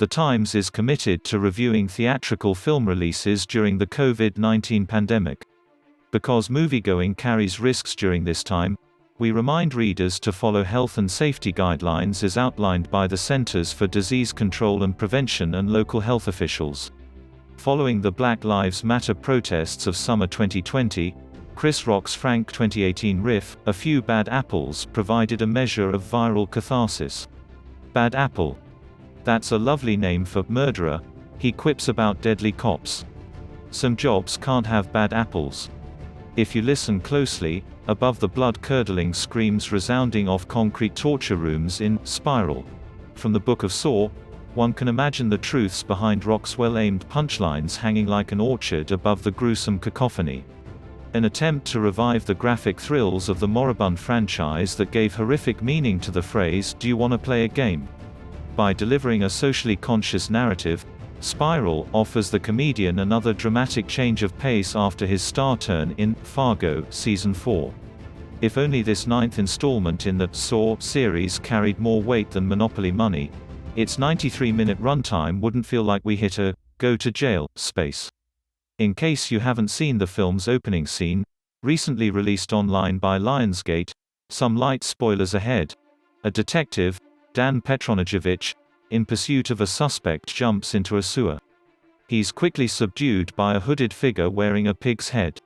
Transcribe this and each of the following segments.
The Times is committed to reviewing theatrical film releases during the COVID-19 pandemic. Because moviegoing carries risks during this time, we remind readers to follow health and safety guidelines as outlined by the Centers for Disease Control and Prevention and local health officials. Following the Black Lives Matter protests of summer 2020, Chris Rock's Frank 2018 riff, "A Few Bad Apples," provided a measure of viral catharsis. Bad apple. That's a lovely name for murderer, he quips about deadly cops. Some jobs can't have bad apples. If you listen closely, above the blood-curdling screams resounding off concrete torture rooms in Spiral. From the Book of Saw, one can imagine the truths behind Rock's well-aimed punchlines hanging like an orchard above the gruesome cacophony. An attempt to revive the graphic thrills of the moribund franchise that gave horrific meaning to the phrase, "Do you wanna play a game?" By delivering a socially conscious narrative, Spiral offers the comedian another dramatic change of pace after his star turn in Fargo, Season 4. If only this 9th installment in the Saw series carried more weight than Monopoly Money, its 93-minute runtime wouldn't feel like we hit a go-to-jail space. In case you haven't seen the film's opening scene, recently released online by Lionsgate, some light spoilers ahead. A detective, Dan Petronijevic, in pursuit of a suspect jumps into a sewer. He's quickly subdued by a hooded figure wearing a pig's head.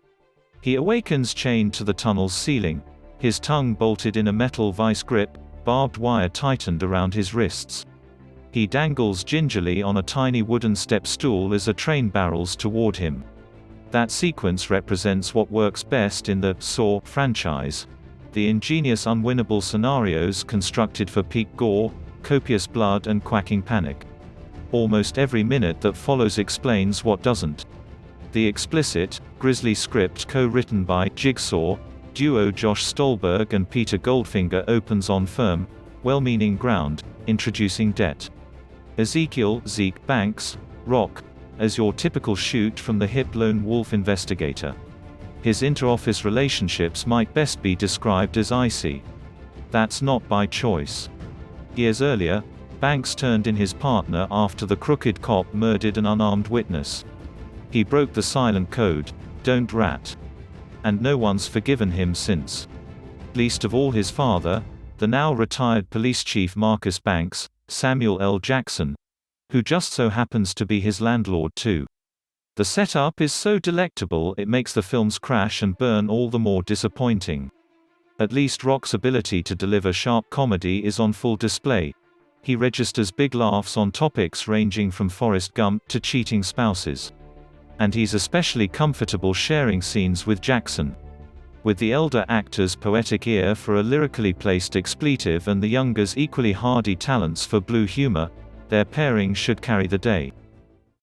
He awakens chained to the tunnel's ceiling, his tongue bolted in a metal vice grip, barbed wire tightened around his wrists. He dangles gingerly on a tiny wooden step stool as a train barrels toward him. That sequence represents what works best in the Saw franchise. The ingenious unwinnable scenarios constructed for peak gore, copious blood and quacking panic. Almost every minute that follows explains what doesn't. The explicit, grisly script co-written by Jigsaw duo Josh Stolberg and Peter Goldfinger opens on firm, well-meaning ground, introducing debt. Ezekiel Zeke Banks, Rock, as your typical shoot from the hip lone wolf investigator. His inter-office relationships might best be described as icy. That's not by choice. Years earlier, Banks turned in his partner after the crooked cop murdered an unarmed witness. He broke the silent code, "Don't rat." And no one's forgiven him since. Least of all his father, the now retired police chief Marcus Banks, Samuel L. Jackson, who just so happens to be his landlord too. The setup is so delectable it makes the film's crash and burn all the more disappointing. At least Rock's ability to deliver sharp comedy is on full display. He registers big laughs on topics ranging from Forrest Gump to cheating spouses. And he's especially comfortable sharing scenes with Jackson. With the elder actor's poetic ear for a lyrically placed expletive and the younger's equally hardy talents for blue humor, their pairing should carry the day.